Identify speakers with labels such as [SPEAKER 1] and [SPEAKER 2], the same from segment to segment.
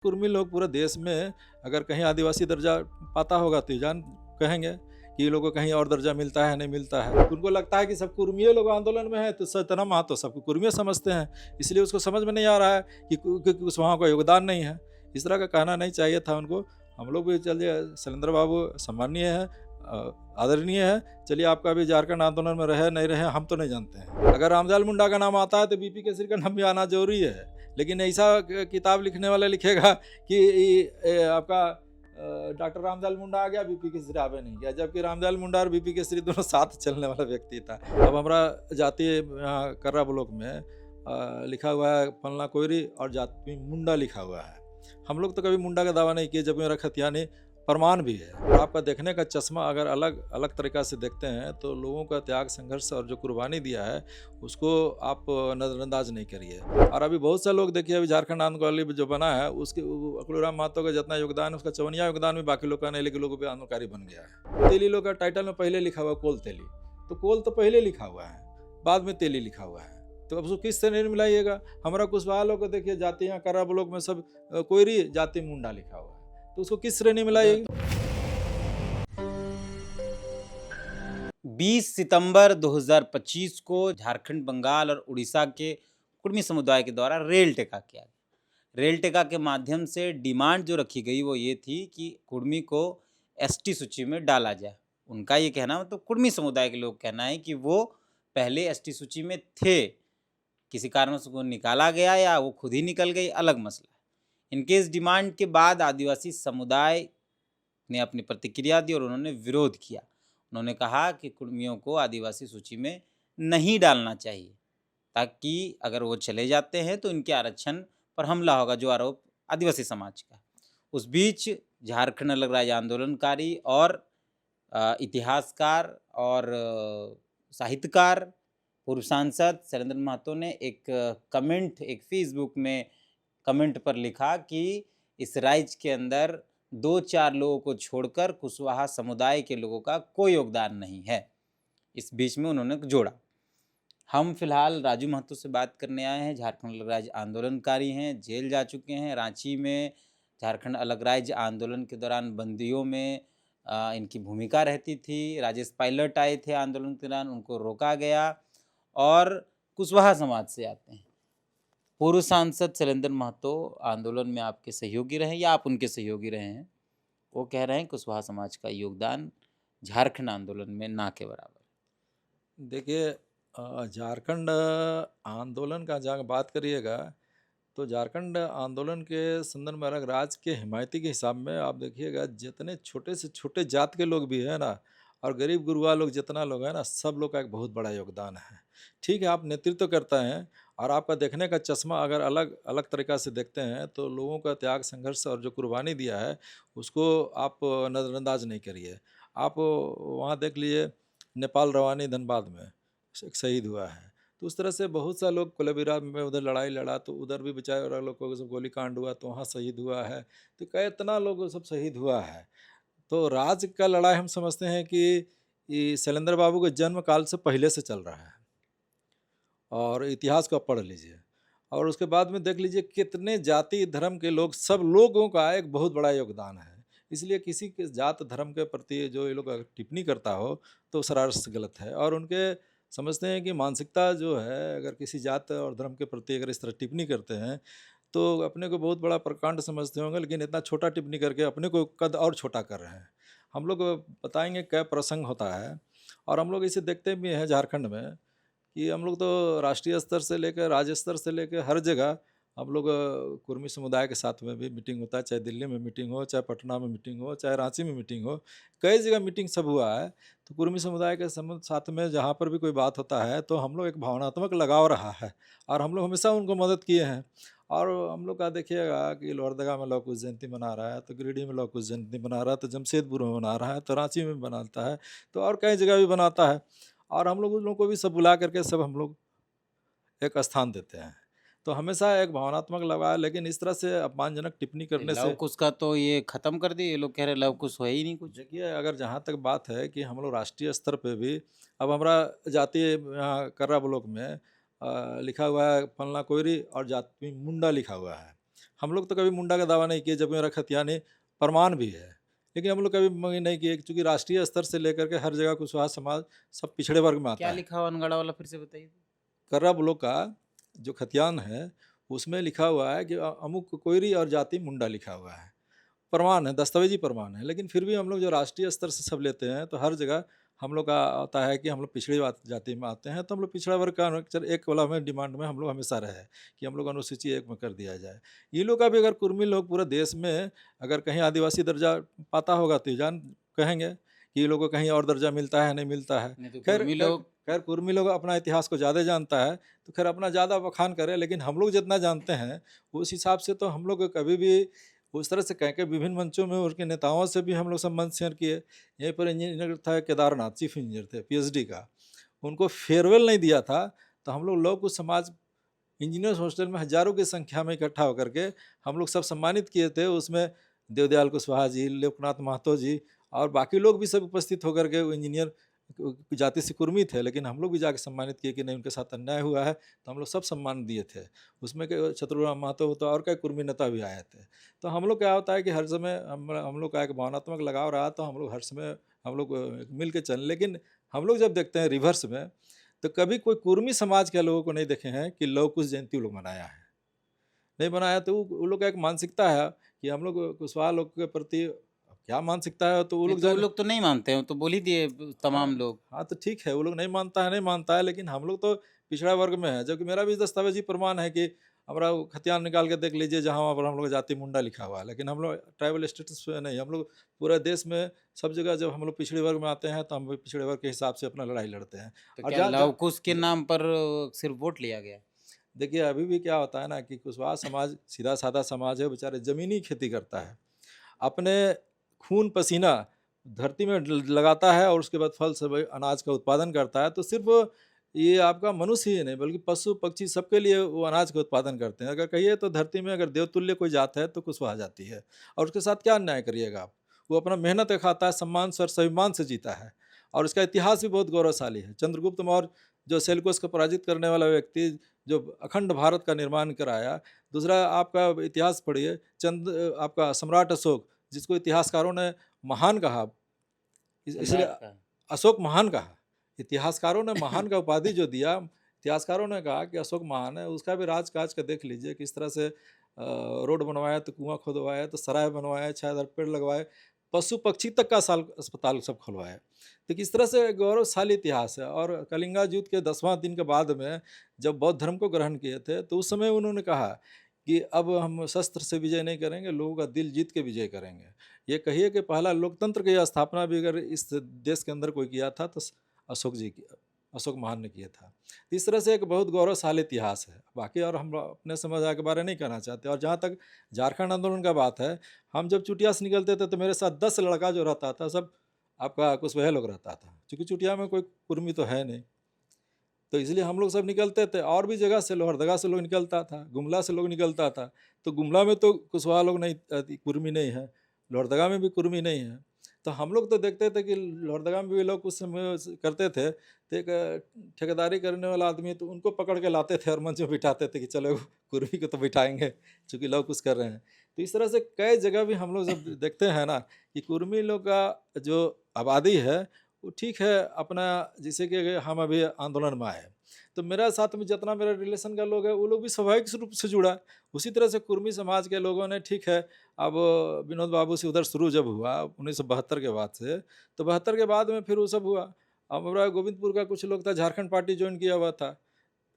[SPEAKER 1] कुर्मी लोग पूरे देश में अगर कहीं आदिवासी दर्जा पाता होगा तो ये जान कहेंगे कि ये लोगों को कहीं और दर्जा मिलता है नहीं मिलता है। उनको लगता है कि सब कुर्मियों लोग आंदोलन में है तो सतना महतो सबको कुर्मियों समझते हैं, इसलिए उसको समझ में नहीं आ रहा है कि कुशवाहा का योगदान नहीं है। इस तरह का कहना नहीं चाहिए था उनको। हम लोग भी चलिए शैलेंद्र बाबू सम्मानीय है, आदरणीय है। चलिए आपका भी झारखंड आंदोलन में रहे नहीं रहे हम तो नहीं जानते हैं। अगर रामदयाल मुंडा का नाम आता है तो बीपी केसरी का नाम भी आना जरूरी है, लेकिन ऐसा किताब लिखने वाला लिखेगा कि आपका डॉक्टर रामदयाल मुंडा आ गया बीपी केसरी आवे नहीं गया, जबकि रामदयाल मुंडा और बीपी केसरी दोनों साथ चलने वाला व्यक्ति था। अब हमारा जातीय यहाँ कर्रा ब्लॉक में लिखा हुआ है फलना कोयरी और जाति मुंडा लिखा हुआ है। हम लोग तो कभी मुंडा का दावा नहीं किए, जब मेरा खतियानी प्रमाण भी है। और आपका देखने का चश्मा अगर अलग अलग तरीक़ा से देखते हैं तो लोगों का त्याग संघर्ष और जो कुर्बानी दिया है उसको आप नज़रअंदाज नहीं करिए। और अभी बहुत से लोग देखिए, अभी झारखंड आंदोलन जो बना है उसके अकलूराम महतो का जितना योगदान है उसका चवनिया योगदान भी बाकी लोग का नहीं, लेकिन लोगों पर आंदोलनकारी बन गया है। तेली लोग का टाइटल में पहले लिखा हुआ कोल तेली, तो कोल तो पहले लिखा हुआ है, बाद में तेली लिखा हुआ है, तो अब उसको किस से नहीं मिलाइएगा। हमारा कुशवाहा लोग को देखिए जाति यहाँ कर्रा ब्लॉक में सब कोयरी जाति मुंडा लिखा हुआ है, तो उसको किस श्रेणी में लाइएगी।
[SPEAKER 2] 20 सितंबर 2025 को झारखंड, बंगाल और उड़ीसा के कुर्मी समुदाय के द्वारा रेल टेका किया गया। रेल टेका के माध्यम से डिमांड जो रखी गई वो ये थी कि कुर्मी को एसटी सूची में डाला जाए। उनका ये कहना, मतलब कुर्मी समुदाय के लोग कहना है कि वो पहले एसटी सूची में थे, किसी कारण से वो निकाला गया या वो खुद ही निकल गई, अलग मसला है। इनके इस डिमांड के बाद आदिवासी समुदाय ने अपनी प्रतिक्रिया दी और उन्होंने विरोध किया। उन्होंने कहा कि कुर्मियों को आदिवासी सूची में नहीं डालना चाहिए, ताकि अगर वो चले जाते हैं तो इनके आरक्षण पर हमला होगा, जो आरोप आदिवासी समाज का। उस बीच झारखंड अलग राज्य आंदोलनकारी और इतिहासकार और साहित्यकार पूर्व सांसद शैलेंद्र महतो ने एक कमेंट, एक फेसबुक में कमेंट पर लिखा कि इस राज्य के अंदर 2-4 लोगों को छोड़कर कुशवाहा समुदाय के लोगों का कोई योगदान नहीं है। इस बीच में उन्होंने जोड़ा। हम फिलहाल राजू महतो से बात करने आए हैं। झारखंड अलग राज्य आंदोलनकारी हैं, जेल जा चुके हैं। रांची में झारखंड अलग राज्य आंदोलन के दौरान बंदियों में इनकी भूमिका रहती थी। राजेश पायलट आए थे आंदोलन के दौरान, उनको रोका गया। और कुशवाहा समाज से आते हैं पूर्व सांसद शैलेंद्र महतो, आंदोलन में आपके सहयोगी रहे या आप उनके सहयोगी रहे हैं। वो कह रहे हैं कुशवाहा समाज का योगदान झारखंड आंदोलन में ना के बराबर।
[SPEAKER 1] देखिए, झारखंड आंदोलन का जहाँ बात करिएगा तो झारखंड आंदोलन के संदर्भ में अलग राज्य के हिमायती के हिसाब में आप देखिएगा, जितने छोटे से छोटे जात के लोग भी हैं ना, और गरीब गुरुआ लोग जितना लोग हैं ना, सब लोग का एक बहुत बड़ा योगदान है। ठीक है, आप नेतृत्व करते हैं और आपका देखने का चश्मा अगर अलग अलग तरीक़ा से देखते हैं तो लोगों का त्याग संघर्ष और जो कुर्बानी दिया है उसको आप नज़रअंदाज नहीं करिए। आप वहाँ देख लीजिए, नेपाल रवानी धनबाद में एक शहीद हुआ है, तो उस तरह से बहुत सा लोग कोलेबिरा में उधर लड़ाई लड़ा तो उधर भी बेचारे और लोग को सब गोली कांड हुआ तो वहाँ शहीद हुआ है, तो कितना लोग सब शहीद हुआ है। तो राज्य का लड़ाई हम समझते हैं कि ये शैलेंद्र बाबू के जन्म काल से पहले से चल रहा है, और इतिहास को आप पढ़ लीजिए और उसके बाद में देख लीजिए कितने जाति धर्म के लोग, सब लोगों का एक बहुत बड़ा योगदान है। इसलिए किसी के जात धर्म के प्रति जो ये लोग अगर टिप्पणी करता हो तो सरासर गलत है, और उनके समझते हैं कि मानसिकता जो है, अगर किसी जात और धर्म के प्रति अगर इस तरह टिप्पणी करते हैं तो अपने को बहुत बड़ा प्रकांड समझते होंगे, लेकिन इतना छोटा टिप्पणी करके अपने को कद और छोटा कर रहे हैं। हम लोग बताएंगे क्या प्रसंग होता है, और हम लोग इसे देखते भी हैं झारखंड में कि हम लोग तो राष्ट्रीय स्तर से लेकर राज्य स्तर से लेकर हर जगह हम लोग कुर्मी समुदाय के साथ में भी मीटिंग होता है, चाहे दिल्ली में मीटिंग हो, चाहे पटना में मीटिंग हो, चाहे रांची में मीटिंग हो, कई जगह मीटिंग सब हुआ है। तो कुर्मी समुदाय के साथ में जहाँ पर भी कोई बात होता है तो हम लोग एक भावनात्मक लगाव रहा है, और हम लोग हमेशा उनको मदद किए हैं। और हम लोग का देखिएगा कि लोहरदगा में लौह कुश जयंती मना रहा है तो गिरिडीह में लौह कुश जयंती मना रहा है, तो जमशेदपुर में मना रहा है, तो रांची में बनाता है, तो और कई जगह भी बनाता है। और हम लोग उन लोगों को भी सब बुला करके सब हम लोग एक स्थान देते हैं। तो हमेशा एक भावनात्मक लगाव है, लेकिन इस तरह से अपमानजनक टिप्पणी करने
[SPEAKER 2] लव
[SPEAKER 1] से
[SPEAKER 2] कुश का तो ये खत्म कर दिए, ये लोग कह रहे लव कुश है ही नहीं कुछ।
[SPEAKER 1] देखिए, अगर जहाँ तक बात है कि हम लोग राष्ट्रीय स्तर पे भी, अब हमारा जातीय यहाँ कर्रा ब्लॉक में लिखा हुआ है फलना कोयरी और जाति मुंडा लिखा हुआ है। हम लोग तो कभी मुंडा का दावा नहीं किए, जबकि मेरा खतियानी प्रमाण भी है। लेकिन हम लोग कभी नहीं किए, चूँकि राष्ट्रीय स्तर से लेकर के हर जगह कुशवाहा समाज सब पिछड़े वर्ग में
[SPEAKER 2] क्या
[SPEAKER 1] आता है।
[SPEAKER 2] लिखा हुआ अनगढ़ा वाला फिर से बताइए?
[SPEAKER 1] कर्रा ब्लॉक का जो खतियान है, उसमें लिखा हुआ है कि अमुक कोइरी और जाति मुंडा लिखा हुआ है। प्रमाण है, दस्तावेजी प्रमाण है। लेकिन फिर भी हम लोग जो राष्ट्रीय स्तर से सब लेते हैं, तो हर जगह हम लोग का आता है कि हम लोग पिछड़ी जाति में आते हैं, तो हम लोग पिछड़ा वर्ग का अनुच्छेद 1 वाला में डिमांड में हम लोग हमेशा रहे हैं कि हम लोग अनुसूची 1 में कर दिया जाए। ये लोग का भी अगर कुर्मी लोग पूरे देश में अगर कहीं आदिवासी दर्जा पाता होगा तो ये जान कहेंगे कि ये लोगों को कहीं और दर्जा मिलता है, नहीं मिलता है।
[SPEAKER 2] नहीं तो
[SPEAKER 1] खैर
[SPEAKER 2] कुर्मी
[SPEAKER 1] खैर
[SPEAKER 2] लोग
[SPEAKER 1] खैर कुर्मी लोग अपना इतिहास को ज़्यादा जानता है, तो खैर अपना ज़्यादा बखान करे, लेकिन हम लोग जितना जानते हैं, उस हिसाब से तो हम लोग कभी भी उस तरह से कह के विभिन्न मंचों में उनके नेताओं से भी हम लोग संबंध शेयर किए। यहीं पर इंजीनियर था केदारनाथ, चीफ इंजीनियर थे पीएचडी का, उनको फेयरवेल नहीं दिया था, तो हम लोग लौह कुश समाज इंजीनियर्स हॉस्टल में हज़ारों की संख्या में इकट्ठा होकर के हम लोग सब सम्मानित किए थे। उसमें देवदयाल कुशवाहा जी, लोकनाथ महतो जी और बाकी लोग भी सब उपस्थित होकर के, वो इंजीनियर जाति से कुर्मी थे, लेकिन हम लोग भी जाके सम्मानित किए कि नहीं उनके साथ अन्याय हुआ है, तो हम लोग सब सम्मान दिए थे। उसमें के शत्रुघ्न महतो होता और कई कुर्मी नेता भी आए थे। तो हम लोग क्या होता है कि हर समय हम लोग का एक भावनात्मक लगाव रहा, तो हम लोग हर समय हम लोग मिल के चलें। लेकिन हम लोग जब देखते हैं रिवर्स में, तो कभी कोई कुर्मी समाज के लोगों को नहीं देखे हैं कि लव कुश जयंती वो लोग मनाया है। नहीं बनाया, तो वो लोग का एक मानसिकता है कि हम लोग कुशवाहा लोग के प्रति क्या मानसिकता है, तो वो
[SPEAKER 2] नहीं
[SPEAKER 1] लोग
[SPEAKER 2] तो वो
[SPEAKER 1] जाने।
[SPEAKER 2] लोग तो नहीं मानते हैं, तो बोल ही दिए तमाम
[SPEAKER 1] हाँ,
[SPEAKER 2] लोग।
[SPEAKER 1] हाँ, तो ठीक है, वो लोग नहीं मानता है, लेकिन हम लोग तो पिछड़ा वर्ग में हैं। जबकि मेरा भी दस्तावेजी प्रमाण है कि हमारा वो खतियान निकाल के देख लीजिए, जहाँ वहाँ पर हम लोग जाति मुंडा लिखा हुआ है। लेकिन हम लोग ट्राइबल स्टेटस पे नहीं, हम लोग पूरे देश में सब जगह जब हम लोग पिछड़े वर्ग में आते हैं, तो हम भी पिछड़े वर्ग के हिसाब से अपना लड़ाई लड़ते हैं।
[SPEAKER 2] तो
[SPEAKER 1] और
[SPEAKER 2] क्या
[SPEAKER 1] जहाँ जहाँ
[SPEAKER 2] लवकुश के नाम पर सिर्फ वोट लिया गया?
[SPEAKER 1] देखिए, अभी भी क्या होता है ना कि कुशवाहा समाज सीधा-साधा समाज है, बेचारे ज़मीनी खेती करता है। अपने खून पसीना धरती में लगाता है और उसके बाद फल सब अनाज का उत्पादन करता है। तो सिर्फ़ ये आपका मनुष्य ही नहीं, बल्कि पशु पक्षी सबके लिए वो अनाज का उत्पादन करते हैं। अगर कहिए तो धरती में अगर देवतुल्य कोई जात है तो कुशवाहा जाति है। और उसके साथ क्या अन्याय करिएगा आप? वो अपना मेहनत का खाता है, सम्मान से और स्वाभिमान से जीता है। और उसका इतिहास भी बहुत गौरवशाली है। चंद्रगुप्त मौर्य जो सेल्यूकस को पराजित करने वाला व्यक्ति, जो अखंड भारत का निर्माण कराया। दूसरा आपका इतिहास पढ़िए, आपका सम्राट अशोक, जिसको इतिहासकारों ने महान कहा, इसलिए
[SPEAKER 2] सम्राट का।
[SPEAKER 1] अशोक महान कहा। इतिहासकारों ने महान का उपाधि जो दिया, इतिहासकारों ने कहा कि अशोक महान है। उसका भी राज-काज का देख लीजिए, किस तरह से रोड बनवाया, तो कुआँ खुदवाया, तो सराय बनवाया, छायादार पेड़ लगवाए, पशु-पक्षी तक का साल अस्पताल सब खुलवाए। तो किस तरह से गौरवशाली इतिहास है। और कलिंगा युद्ध के 10वां दिन के बाद में जब बौद्ध धर्म को ग्रहण किए थे, तो उस समय उन्होंने कहा कि अब हम शस्त्र से विजय नहीं करेंगे, लोगों का दिल जीत के विजय करेंगे। ये कहिए कि पहला लोकतंत्र की स्थापना भी अगर इस देश के अंदर कोई किया था, तो अशोक जी की, अशोक महान ने किया था। इस तरह से एक बहुत गौरवशाली इतिहास है। बाकी और हम अपने समुदाय के बारे में नहीं कहना चाहते। और जहाँ तक झारखंड आंदोलन का बात है, हम जब चुटिया से निकलते थे, तो मेरे साथ 10 लड़का जो रहता था, सब आपका कुशवाहा लोग रहता था। चूँकि चुटिया में कोई कुर्मी तो है नहीं, तो इसलिए हम लोग सब निकलते थे। और भी जगह से, लोहरदगा से लोग निकलता था, गुमला से लोग निकलता था। तो गुमला में तो कुशवाहा लोग नहीं, कुर्मी नहीं है, लोहरदगा में भी कुर्मी नहीं है। तो हम लोग तो देखते थे कि लोहरदगा में भी लोग उस समय करते थे, तो एक ठेकेदारी करने वाला आदमी, तो उनको पकड़ के लाते थे और मंच में बिठाते थे कि चलो कुर्मी को तो बिठाएंगे, चूँकि लोग कुछ कर रहे हैं। तो इस तरह से कई जगह भी हम लोग जब देखते हैं ना कि कुर्मी लोग का जो आबादी है, वो ठीक है अपना, जैसे कि अगर हम अभी आंदोलन में आए, तो मेरा साथ में जितना मेरा रिलेशन का लोग है, वो लोग भी स्वाभाविक रूप से जुड़ा। उसी तरह से कुर्मी समाज के लोगों ने, ठीक है, अब विनोद बाबू से उधर शुरू जब हुआ 1972 के बाद से, तो 72 के बाद में फिर वो सब हुआ। अब हमारा गोविंदपुर का कुछ लोग था, झारखंड पार्टी ज्वाइन किया हुआ था,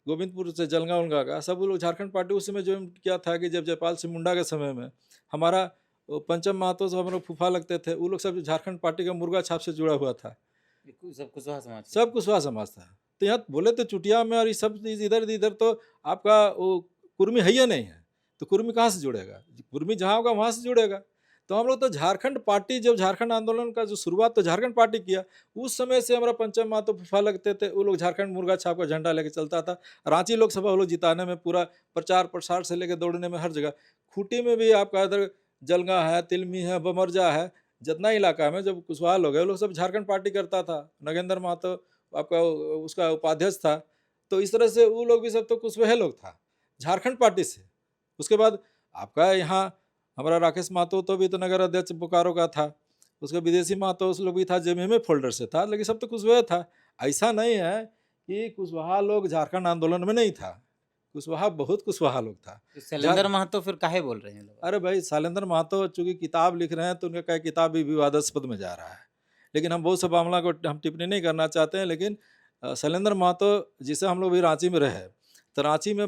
[SPEAKER 1] गोविंदपुर से जलगा उलगा का सब वो लोग झारखंड पार्टी उस समय ज्वाइन किया था कि जब जयपाल सिंह मुंडा के समय में हमारा वो पंचम महतो से हम लोग फूफा लगते थे, वो लोग सब झारखंड पार्टी का मुर्गा छाप से जुड़ा हुआ था।
[SPEAKER 2] सब कुशवाहा समाज के
[SPEAKER 1] सब
[SPEAKER 2] थे।
[SPEAKER 1] कुशवाहा समाज था। तो यहाँ बोले तो चुटिया में और ये सब चीज़ इधर तो आपका वो कुर्मी है ही नहीं है। तो कुर्मी कहाँ से जुड़ेगा? कुर्मी जहाँ होगा वहाँ से जुड़ेगा। तो हम लोग तो झारखंड पार्टी, जब झारखंड आंदोलन का जो शुरुआत तो झारखंड पार्टी किया, उस समय से हमारा पंचम महतो फूफा लगते थे। वो लोग झारखंड मुर्गा छाप का झंडा लेके चलता था। रांची लोकसभा वो लोग जिताने में पूरा प्रचार-प्रसार से लेके दौड़ने में हर जगह। खूंटी में भी आपका इधर जलगा है, तिलमी है, बमरजा है, जितना इलाका में जब कुशवाहा लोग हैं, वो लोग सब झारखंड पार्टी करता था। नगेंद्र महतो आपका उसका उपाध्यक्ष था। तो इस तरह से वो लोग भी सब तो कुशवाहा लोग था, झारखंड पार्टी से। उसके बाद आपका यहाँ हमारा राकेश महतो तो भी तो नगर अध्यक्ष बोकारो का था, उसका विदेशी महतो उस लोग भी था, जेएमएम फोल्डर से था, लेकिन सब तो कुशवाहा था। ऐसा नहीं है कि कुशवाहा लोग झारखंड आंदोलन में नहीं था, कुशवाहा बहुत कुशवाहा लोग था।
[SPEAKER 2] तो शैलेंद्र महतो फिर काहे बोल रहे हैं लोग?
[SPEAKER 1] अरे भाई शैलेंद्र महतो चूंकि किताब लिख रहे हैं तो उनका क्या किताब भी विवादास्पद में जा रहा है, लेकिन हम बहुत से मामला को हम टिप्पणी नहीं करना चाहते हैं। लेकिन शैलेंद्र महतो जिसे हम लोग भी रांची में रहे, तो रांची में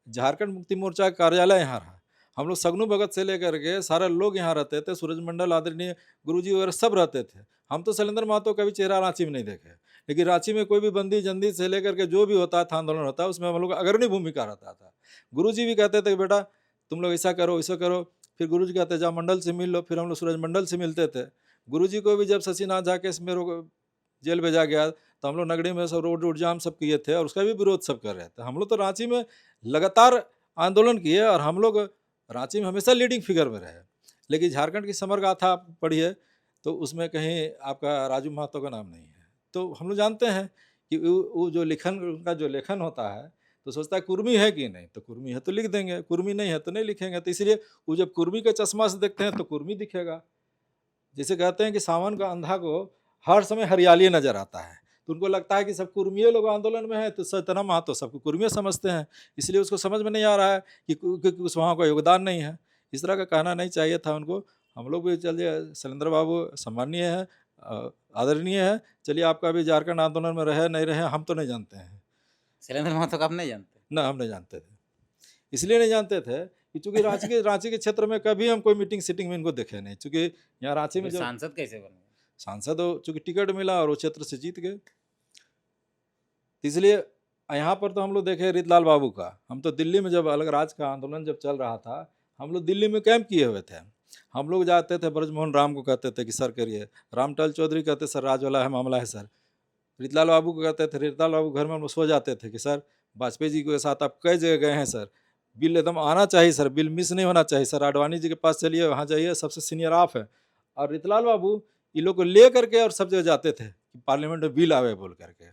[SPEAKER 1] झारखंड मुक्ति मोर्चा का कार्यालय यहाँ रहा, हम लोग सगनू भगत से लेकर के सारे लोग यहाँ रहते थे, सूरजमंडल आदरणीय गुरुजी वगैरह सब रहते थे। हम तो शैलेंद्र महतो का भी चेहरा रांची में नहीं देखे, लेकिन रांची में कोई भी बंदी जंदी से लेकर के जो भी होता था आंदोलन होता उसमें हम लोग अग्रणी भूमिका रहता था। गुरुजी भी कहते थे कि बेटा तुम लोग ऐसा करो वैसा करो, फिर गुरुजी कहते जा मंडल से मिल लो, फिर हम लोग सूरज मंडल से मिलते थे। गुरुजी को भी जब शशिनाथ झा केस में जेल भेजा गया तो हम लोग नगड़ी में सब रोड जाम सब किए थे और उसका भी विरोध सब कर रहे थे। हम लोग तो रांची में लगातार आंदोलन किए और हम लोग रांची में हमेशा लीडिंग फिगर में रहे। लेकिन झारखंड की समर गाथा आप पढ़िए तो उसमें कहीं आपका राजू महतो का नाम नहीं है। तो हम लोग जानते हैं कि वो जो लिखन उनका जो लेखन होता है तो सोचता है कुर्मी है कि नहीं, तो कुर्मी है तो लिख देंगे, कुर्मी नहीं है तो नहीं लिखेंगे। तो इसलिए वो जब कुर्मी के चश्मा से देखते हैं तो कुर्मी दिखेगा। जैसे कहते हैं कि सावन का अंधा को हर समय हरियाली नजर आता है, तो उनको लगता है कि सब कुर्मिये लोग आंदोलन में है तो सतना महतो सबको कुर्मिये समझते हैं, इसलिए उसको समझ में नहीं आ रहा है कि कुशवाहा का योगदान नहीं है। इस तरह का कहना नहीं चाहिए था उनको। हम लोग भी चलिए शैलेंद्र बाबू सम्मानीय है, आदरणीय है, चलिए आपका भी झारखंड आंदोलन में रहे नहीं रहे हम तो नहीं जानते हैं।
[SPEAKER 2] शैलेंद्र महतो का आप नहीं जानते?
[SPEAKER 1] ना हम नहीं जानते थे, इसलिए नहीं जानते थे कि चूंकि रांची के क्षेत्र में कभी हम कोई मीटिंग सीटिंग में इनको देखे नहीं, चूंकि यहाँ रांची में
[SPEAKER 2] फिर
[SPEAKER 1] जब
[SPEAKER 2] सांसद कैसे बने?
[SPEAKER 1] सांसद हो चूंकि टिकट मिला और वो क्षेत्र से जीत गए, इसलिए यहाँ पर तो हम लोग देखे रीतलाल बाबू का। हम तो दिल्ली में जब अलग राज का आंदोलन जब चल रहा था हम लोग दिल्ली में कैंप किए हुए थे। हम लोग जाते थे ब्रजमोहन राम को कहते थे कि सर करिए, रामटल चौधरी कहते सर राज वाला है मामला है सर। रीतलाल बाबू को कहते थे, रीतलाल बाबू घर में हम लोग सो जाते थे कि सर वाजपेयी जी के साथ आप कई जगह गए हैं सर, बिल एकदम आना चाहिए सर, बिल मिस नहीं होना चाहिए सर, आडवाणी जी के पास चलिए वहाँ जाइए सबसे सीनियर आप है। और रीतलाल बाबू ये लोग को ले करके और सब जगह जाते थे कि पार्लियामेंट में बिल आवे बोल करके।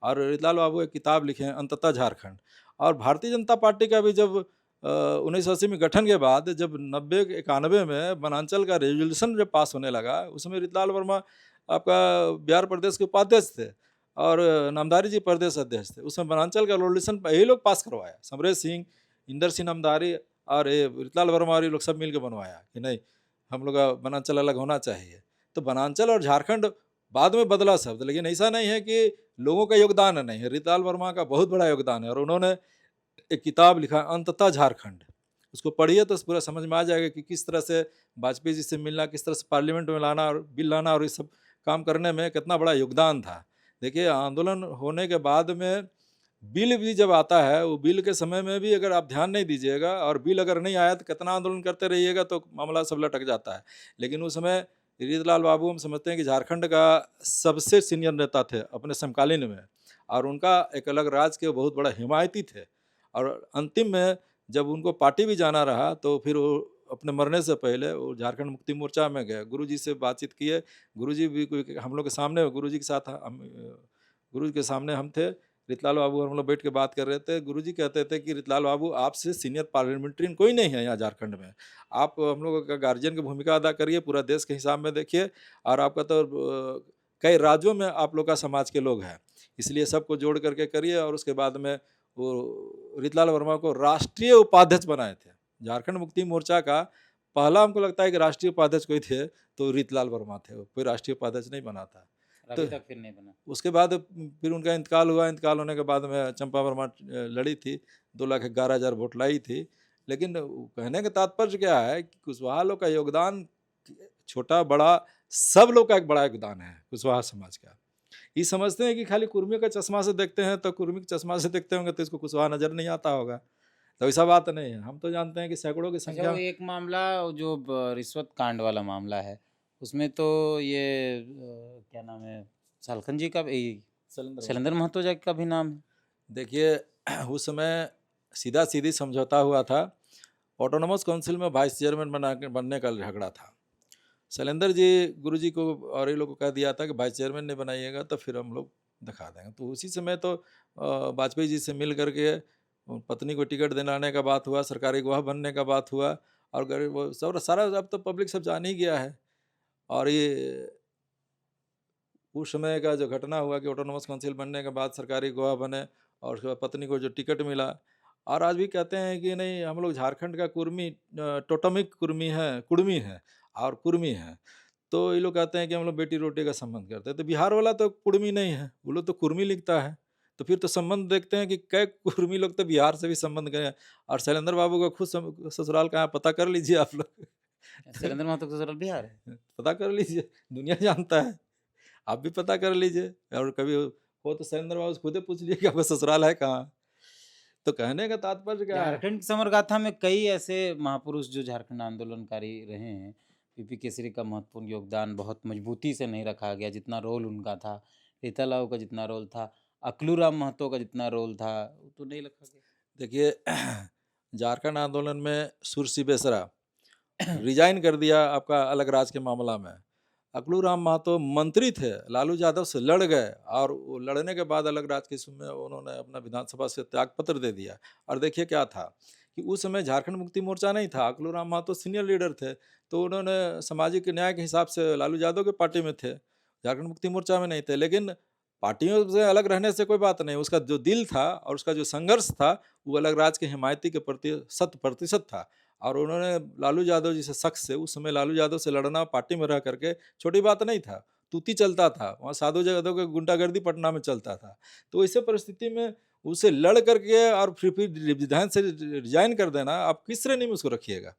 [SPEAKER 1] और रीतलाल बाबू एक किताब लिखे हैं अंततः झारखंड। और भारतीय जनता पार्टी का भी जब 1980 में गठन के बाद जब 90-91 में वनांचल का रेजोल्यूशन जब पास होने लगा उसमें रीतलाल वर्मा आपका बिहार प्रदेश के उपाध्यक्ष थे और नामधारी जी प्रदेश अध्यक्ष थे। उसमें वनांचल का रेजोल्यूशन यही लोग पास करवाया, समरेश सिंह, इंदर सिंह नामधारी और ये रीतलाल वर्मा और ये लोग सब मिल के बनवाया कि नहीं हम लोग का वनांचल अलग होना चाहिए। तो वनांचल और झारखंड बाद में बदला शब्द, लेकिन ऐसा नहीं है कि लोगों का योगदान नहीं है, रीतलाल वर्मा का बहुत बड़ा योगदान है। और उन्होंने एक किताब लिखा अंततः झारखंड, उसको पढ़िए तो पूरा समझ में आ जाएगा कि किस तरह से वाजपेयी जी से मिलना, किस तरह से पार्लियामेंट में लाना और बिल लाना और ये सब काम करने में कितना बड़ा योगदान था। देखिए आंदोलन होने के बाद में बिल भी जब आता है वो बिल के समय में भी अगर आप ध्यान नहीं दीजिएगा और बिल अगर नहीं आया तो कितना आंदोलन करते रहिएगा तो मामला सब लटक जाता है। लेकिन उस समय रीतलाल बाबू हम समझते हैं कि झारखंड का सबसे सीनियर नेता थे अपने समकालीन में, और उनका एक अलग राज के बहुत बड़ा हिमायती थे। और अंतिम में जब उनको पार्टी भी जाना रहा तो फिर वो अपने मरने से पहले वो झारखंड मुक्ति मोर्चा में गए, गुरुजी से बातचीत किए। गुरुजी भी हम लोग के सामने, गुरुजी के साथ गुरुजी के सामने हम थे, रीतलाल बाबू और हम लोग बैठ के बात कर रहे थे। गुरुजी कहते थे कि रीतलाल बाबू आपसे सीनियर पार्लियामेंट्रियन कोई नहीं है यहाँ झारखंड में, आप हम लोग का गार्जियन की भूमिका अदा करिए, पूरा देश के हिसाब में देखिए, और आपका तो कई राज्यों में आप लोग का समाज के लोग हैं, इसलिए सबको जोड़ करके करिए। और उसके बाद में वो रीतलाल वर्मा को राष्ट्रीय उपाध्यक्ष बनाए थे। झारखंड मुक्ति मोर्चा का पहला हमको लगता है कि राष्ट्रीय उपाध्यक्ष कोई थे तो रीतलाल वर्मा थे, कोई राष्ट्रीय उपाध्यक्ष नहीं बना था।
[SPEAKER 2] अभी तक फिर नहीं बना।
[SPEAKER 1] उसके बाद फिर उनका इंतकाल हुआ, इंतकाल होने के बाद में चंपा वर्मा लड़ी थी, 2,11,000 वोट लाई थी। लेकिन कहने का तात्पर्य क्या है कि कुशवाहा लोग का योगदान छोटा बड़ा सब लोग का एक बड़ा योगदान है कुशवाहा समाज का। ये समझते हैं कि खाली कुर्मी का चश्मा से देखते हैं, तो कुर्मी के चश्मा से देखते होंगे तो इसको कुशवाहा नजर नहीं आता होगा, तो ऐसा बात नहीं है। हम तो जानते हैं कि सैकड़ों की
[SPEAKER 2] अच्छा,
[SPEAKER 1] संख्या।
[SPEAKER 2] वो एक मामला जो रिश्वत कांड वाला मामला है उसमें तो ये क्या नाम है, सालखन जी का भी, शैलेंद्र महतो जी का भी नाम है।
[SPEAKER 1] देखिए उस समय सीधा सीधी समझौता हुआ था, ऑटोनोमस काउंसिल में वाइस चेयरमैन बनने का झगड़ा था। शैलेंद्र जी गुरुजी को और ये लोग को कह दिया था कि वाइस चेयरमैन नहीं बनाइएगा तो फिर हम लोग दिखा देंगे। तो उसी समय तो वाजपेयी जी से मिल करके पत्नी को टिकट दिलाने का बात हुआ, सरकारी गवाह बनने का बात हुआ, और गरीब वो सब सारा अब तो पब्लिक सब जान ही गया है। और ये उस समय का जो घटना हुआ कि ऑटोनोमस काउंसिल बनने के बाद सरकारी गवाह बने और उसके बाद पत्नी को जो टिकट मिला, और आज भी कहते हैं कि नहीं हम लोग झारखंड का कुर्मी टोटमिक कुर्मी है और कुर्मी है। तो ये लोग कहते हैं कि हम लोग बेटी रोटी का संबंध करते हैं, तो बिहार वाला तो कुर्मी नहीं है, वो लोग तो कुर्मी लिखता है। तो फिर तो संबंध देखते हैं कि कै कुर्मी लोग तो बिहार से भी संबंध करें। और शैलेंद्र बाबू का खुद ससुराल कहाँ है, पता कर लीजिए आप लोग।
[SPEAKER 2] शैलेंद्र महतो का ससुराल बिहार है।
[SPEAKER 1] पता कर लीजिए, दुनिया जानता है। आप भी पता कर लीजिए, और कभी हो तो शैलेंद्र बाबू से खुद ही पूछ लीजिए कि आपका ससुराल है कहाँ? तो कहने का तात्पर्य क्या है?
[SPEAKER 2] झारखंड की समर गाथा में कई ऐसे महापुरुष जो झारखंड आंदोलनकारी रहे हैं। पीपी केसरी का महत्वपूर्ण योगदान बहुत मजबूती से नहीं रखा गया, जितना रोल उनका था। रीतालाऊ का जितना रोल था, अकलूराम महतो का जितना रोल था, वो तो नहीं रखा गया।
[SPEAKER 1] देखिए झारखंड आंदोलन में सुरसी बेसरा रिजाइन कर दिया आपका अलग राज के मामला में। अकलूराम महतो मंत्री थे, लालू यादव से लड़ गए, और वो लड़ने के बाद अलग राज के इसमें उन्होंने अपना विधानसभा से त्यागपत्र दे दिया। और देखिए क्या था कि उस समय झारखंड मुक्ति मोर्चा नहीं था, अकलूराम महतो सीनियर लीडर थे, तो उन्होंने सामाजिक न्याय के हिसाब से लालू यादव के पार्टी में थे, झारखंड मुक्ति मोर्चा में नहीं थे। लेकिन पार्टियों से अलग रहने से कोई बात नहीं, उसका जो दिल था और उसका जो संघर्ष था वो अलग राज के हिमायती के प्रति 100% था। और उन्होंने लालू यादव जैसे शख्स से, उस समय लालू यादव से लड़ना पार्टी में रह करके छोटी बात नहीं था। तूती चलता था वहाँ, साधु यादव का गुंडागर्दी पटना में चलता था। तो ऐसे परिस्थिति में उसे लड़ करके और फिर विधान से रिजाइन कर देना, आप किस श्रेणी में उसको रखिएगा?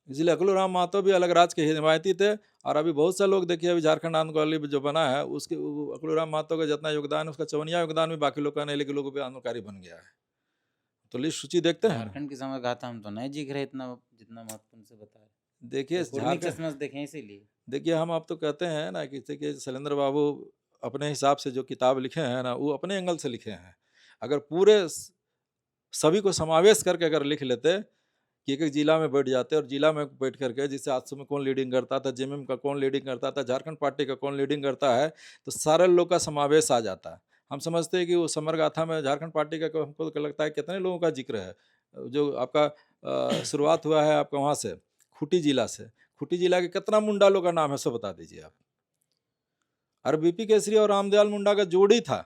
[SPEAKER 1] इसलिए अकलूराम महतो भी अलग राज के हिमायती थे। और अभी बहुत से लोग देखिए, अभी झारखंड आंदोलन जो बना है उसके अकलूराम महतो का जितना योगदान है उसका चवनिया योगदान भी बाकी लोग का नहीं, लेकिन लोगों भी आंदोलनकारी बन गया है। तो लिस्ट सूची देखते हैं ना।
[SPEAKER 2] झारखंड की समर गाथा हम तो नहीं जीख रहे इतना, जितना महत्वपूर्ण से बता रहे।
[SPEAKER 1] देखिए
[SPEAKER 2] तो कुर्मी
[SPEAKER 1] झारखंड,
[SPEAKER 2] चश्मा से देखें इसीलिए।
[SPEAKER 1] देखिए हम आप तो कहते हैं ना कि देखिए शैलेंद्र बाबू अपने हिसाब से जो किताब लिखे हैं ना, वो अपने एंगल से लिखे हैं। अगर पूरे सभी को समावेश करके अगर लिख लेते कि एक-एक जिला में बैठ जाते, और जिला में बैठ करके जैसे आजसू में कौन लीडिंग करता था, जेएमएम का कौन लीडिंग करता था, झारखंड पार्टी का कौन लीडिंग करता है, तो सारे लोग का समावेश आ जाता। हम समझते हैं कि वो समर गाथा में झारखंड पार्टी का हमको तो लगता है कितने लोगों का ज़िक्र है। जो आपका शुरुआत हुआ है आपका वहाँ से, खूंटी जिला से। खूंटी जिला के कितना मुंडा लोग का नाम है, सब बता दीजिए आप। और बीपी केसरी और रामदयाल मुंडा का जोड़ी था।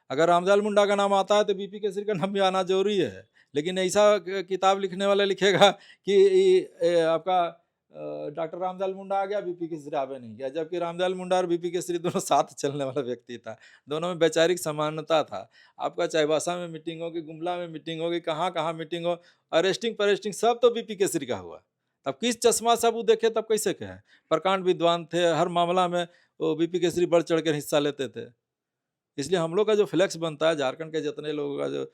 [SPEAKER 1] अगर रामदयाल मुंडा का नाम आता है तो बीपी केसरी का नाम भी आना ज़रूरी है। लेकिन ऐसा किताब लिखने वाला लिखेगा कि आपका डॉक्टर रामदयाल मुंडा आ गया, बीपी केसरी आवे नहीं गया, जबकि रामदयाल मुंडा और बीपी केसरी दोनों साथ चलने वाला व्यक्ति था। दोनों में वैचारिक समानता था। आपका चाईबासा में मीटिंग होगी, गुमला में मीटिंग होगी, कहाँ-कहाँ मीटिंग हो, अरेस्टिंग सब तो बीपी केसरी का हुआ। तब किस चश्मा से अब वो देखे, तब कैसे कहें? प्रकांड विद्वान थे, हर मामला में वो बीपी केसरी बढ़ चढ़ कर हिस्सा लेते थे। इसलिए हम लोग का जो फ्लेक्स बनता है झारखंड के जितने लोगों का जो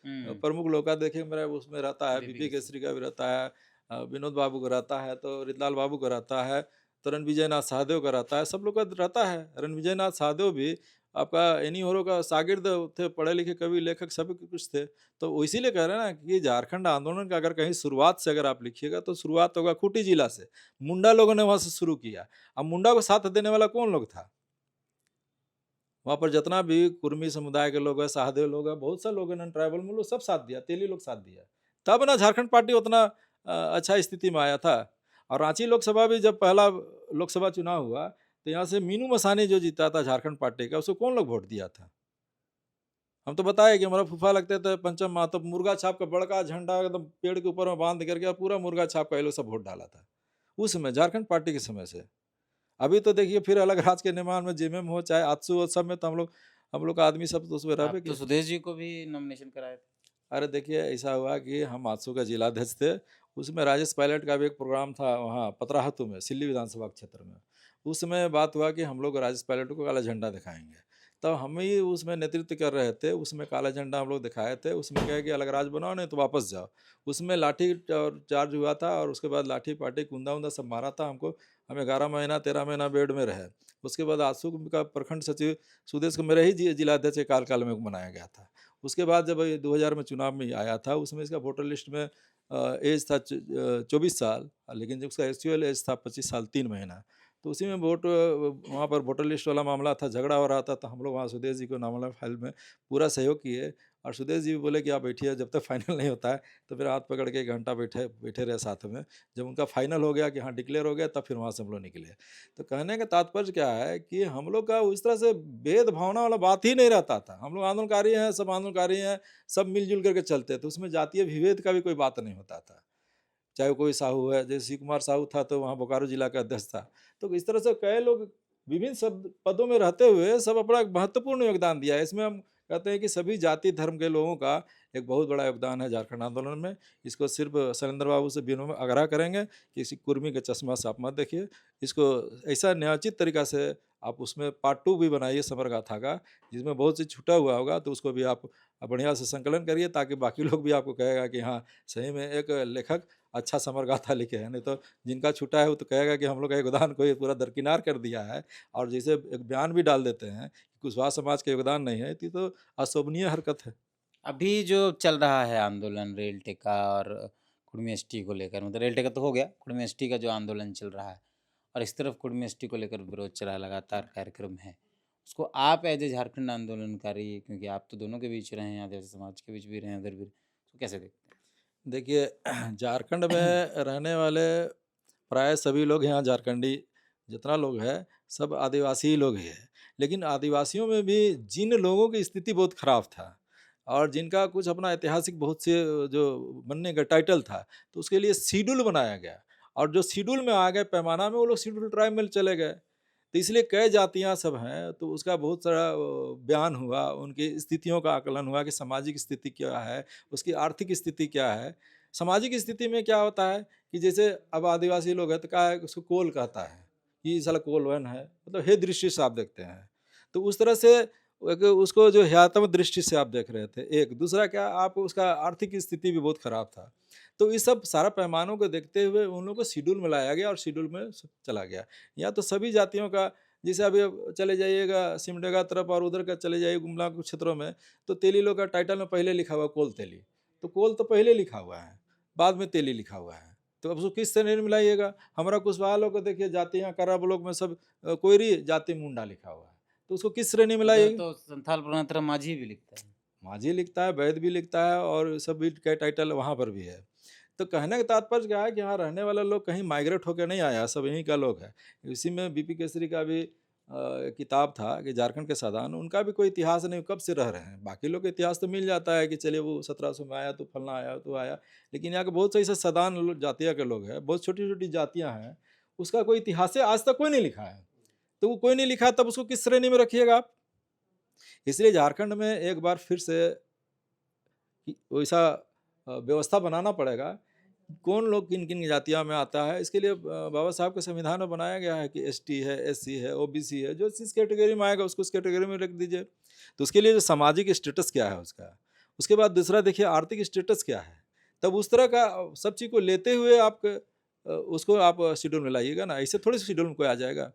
[SPEAKER 1] प्रमुख लोग का, देखिए मेरा उसमें रहता है,
[SPEAKER 2] बीपी
[SPEAKER 1] बीपी
[SPEAKER 2] केसरी।
[SPEAKER 1] केसरी का भी रहता है, विनोद बाबू का रहता है, तो रितलाल बाबू का रहता है, तो रणविजय नाथ सहदेव का रहता है, सब लोग का रहता है। रणविजय नाथ सहदेव भी आपका एनी होरो का शागिर्द थे, पढ़े लिखे कवि लेखक सभी कुछ थे। तो इसीलिए कह रहे हैं ना कि झारखंड आंदोलन का अगर कहीं शुरुआत से अगर आप लिखिएगा तो शुरुआत होगा खूंटी जिला से। मुंडा लोगों ने वहाँ से शुरू किया। अब मुंडा को साथ देने वाला कौन लोग था? वहाँ पर जितना भी कुर्मी समुदाय के लोग हैं, साहदेव लोग हैं, बहुत से लोग हैं, नॉन ट्राइबल में लोग सब साथ दिया, तेली लोग साथ दिया। तब ना झारखंड पार्टी उतना अच्छा स्थिति में आया था। और रांची लोकसभा भी जब पहला लोकसभा चुनाव हुआ, तो यहाँ से मीनू मसानी जो जीता था झारखंड पार्टी का, उसको कौन लोग वोट दिया था? हम तो बताए कि हमारा फूफा लगते थे पंचम महतो, मुर्गा छाप का बड़का झंडा एकदम पेड़ के ऊपर में बांध करके, और पूरा मुर्गा छाप का ये लोग सब वोट डाला था। उस समय झारखंड पार्टी के समय से। अभी तो देखिए फिर अलग राज के निर्माण में जेएमएम हो चाहे आजसू हो, सब में तो हम लोग का आदमी सब तो उसमें रहबे
[SPEAKER 2] आप तो
[SPEAKER 1] किए।
[SPEAKER 2] सुदेश जी को भी नॉमिनेशन कराए थे।
[SPEAKER 1] अरे देखिए ऐसा हुआ कि हम आजसू का जिलाध्यक्ष थे, उसमें राजेश पायलट का भी एक प्रोग्राम था वहाँ पतराहतू में, सिल्ली विधानसभा क्षेत्र में। उस समय बात हुआ कि हम लोग राजेश पायलट को काला झंडा दिखाएंगे, तब हम ही उसमें नेतृत्व कर रहे थे। उसमें काला झंडा हम लोग दिखाए थे, उसमें क्या है कि अलग राज बनाओ नहीं तो वापस जाओ। उसमें लाठी और चार्ज हुआ था, और उसके बाद लाठी पाठी कुंदा उंदा सब मारा था हमको। हम 11 महीना 13 महीना बेड में रहे। उसके बाद आजसू का प्रखंड सचिव सुदेश को मेरे ही जिलाध्यक्ष के कार्यकाल में बनाया गया था। उसके बाद जब ये 2000 में चुनाव में आया था, उसमें इसका वोटर लिस्ट में एज था 24 साल, लेकिन जो उसका एक्चुअल एज था 25 साल 3 महीना। तो उसी में वहाँ पर वोटर लिस्ट वाला मामला था, झगड़ा हो रहा था, तो हम लोग वहाँ सुदेश जी को मामला फाइल में पूरा सहयोग किए, और सुदेश जी भी बोले कि आप बैठिए, जब तक फाइनल नहीं होता है तो फिर हाथ पकड़ के 1 घंटा बैठे बैठे रहे साथ में। जब उनका फाइनल हो गया कि हाँ डिक्लेयर हो गया, तब फिर वहाँ से हम लोग निकले। तो कहने का तात्पर्य क्या है कि हम लोग का उस तरह से भेद-भावना वाला बात ही नहीं रहता था। हम लोग आंदोलनकारी हैं, सब आंदोलनकारी हैं, सब मिल-जुल करके चलते थे। उसमें जातीय विभेद का भी कोई बात नहीं होता था। चाहे वो कोई साहू है, जैसे शिव कुमार साहू था तो वहाँ बोकारो जिला का अध्यक्ष था। तो इस तरह से कई लोग विभिन्न शब्द पदों में रहते हुए सब अपना एक महत्वपूर्ण योगदान दिया है। इसमें हम कहते हैं कि सभी जाति धर्म के लोगों का एक बहुत बड़ा योगदान है झारखंड आंदोलन में। इसको सिर्फ शैलेंद्र बाबू से विनम्र आग्रह करेंगे कि किसी कुर्मी के चश्मा से आप मत देखिए। इसको ऐसा न्यायोचित तरीका से आप उसमें पार्ट 2 भी बनाइए समर गाथा का, जिसमें बहुत चीज़ छूटा हुआ होगा, तो उसको भी आप बढ़िया से संकलन करिए, ताकि बाकी लोग भी आपको कहेगा कि हाँ, सही में एक लेखक अच्छा समर गाथा लिखे हैं। नहीं तो जिनका छूटा है वो तो कहेगा कि हम लोग का योगदान कोई पूरा दरकिनार कर दिया है, और जैसे एक बयान भी डाल देते हैं कि कुशवाहा समाज का योगदान नहीं है, तो ये तो अशोभनीय हरकत है।
[SPEAKER 2] अभी जो चल रहा है आंदोलन रेल टेका और कुर्मी एसटी को लेकर, मतलब रेल टेका तो हो गया, कुर्मी एसटी का जो आंदोलन चल रहा है और इस तरफ कुर्मी एसटी को लेकर विरोध चला लगातार कार्यक्रम है, उसको आप एज ए झारखंड आंदोलनकारी, क्योंकि आप तो दोनों के बीच रहे हैं, आदिवासी समाज के बीच भी रहे हैं, उधर भी, तो कैसे देखते
[SPEAKER 1] देखिए झारखंड में
[SPEAKER 2] हैं?
[SPEAKER 1] रहने वाले प्राय सभी लोग यहाँ झारखंडी जितना लोग है सब आदिवासी ही लोग ही है। लेकिन आदिवासियों में भी जिन लोगों की स्थिति बहुत खराब था और जिनका कुछ अपना ऐतिहासिक बहुत से जो बनने का टाइटल था, तो उसके लिए शेड्यूल बनाया गया, और जो शेड्यूल में आ गए पैमाना में वो लोग शेड्यूल ट्राइब में चले गए। तो इसलिए कई जातियाँ सब हैं, तो उसका बहुत सारा बयान हुआ, उनकी स्थितियों का आकलन हुआ कि सामाजिक स्थिति क्या है, उसकी आर्थिक स्थिति क्या है। सामाजिक स्थिति में क्या होता है कि जैसे अब आदिवासी लोग हैं तो क्या है, उसको कोल कहता है कि साला कोलवन है, मतलब हे दृष्टि से आप देखते हैं। तो उस तरह से एक उसको जो हेयात्म दृष्टि से आप देख रहे थे, एक दूसरा क्या, आप उसका आर्थिक स्थिति भी बहुत खराब था। तो इस सब सारा पैमानों को देखते हुए उन लोगों को शेड्यूल में लाया गया और शेड्यूल में चला गया। या तो सभी जातियों का, जैसे अभी अब चले जाइएगा सिमडेगा तरफ और उधर का चले जाइए गुमला के क्षेत्रों में, तो तेली लोग का टाइटल में पहले लिखा हुआ कोल तेली, तो कोल तो पहले लिखा हुआ है, बाद में तेली लिखा हुआ है। तो अब उसको किस श्रेणी में मिलाइएगा? हमारा कुशवाहा लोग को देखिए जातियाँ कराब लोग में सब कोयरी जाति मुंडा लिखा हुआ है, तो उसको किस श्रेणी में
[SPEAKER 2] उधर
[SPEAKER 1] लाइएगा?
[SPEAKER 2] तो संथाल पुराना तरह माझी भी लिखता है।
[SPEAKER 1] माझी लिखता है, वैद भी लिखता है, और सब भी का टाइटल वहाँ पर भी है। तो कहने का तात्पर्य क्या है कि यहाँ रहने वाले लोग कहीं माइग्रेट होकर नहीं आया, सब यहीं का लोग है। इसी में बीपी केसरी का भी किताब था कि झारखंड के सादान, उनका भी कोई इतिहास नहीं, कब से रह रहे हैं। बाकी लोग का इतिहास तो मिल जाता है कि चलिए वो 1700 में आया तो फलना आया तो आया, लेकिन यहाँ के बहुत से ऐसे सादान जातिया के लोग हैं, बहुत छोटी-छोटी जातियाँ हैं, उसका कोई इतिहास है आज तक कोई नहीं लिखा है। तो वो कोई नहीं लिखा, तब उसको किस श्रेणी में रखिएगा आप? इसलिए झारखंड में एक बार फिर से कि वैसा व्यवस्था बनाना पड़ेगा, कौन लोग किन-किन जातियों में आता है। इसके लिए बाबा साहब के संविधान में बनाया गया है कि एसटी है, एससी है, ओबीसी है, जो जिस कैटेगरी में आएगा उसको उस कैटेगरी में रख दीजिए। तो उसके लिए जो सामाजिक स्टेटस क्या है उसका, उसके बाद दूसरा देखिए आर्थिक स्टेटस क्या है, तब उस तरह का सब चीज़ को लेते हुए आप उसको आप शेड्यूल में लाइएगा ना, ऐसे थोड़ी शेड्यूल में कोई आ जाएगा।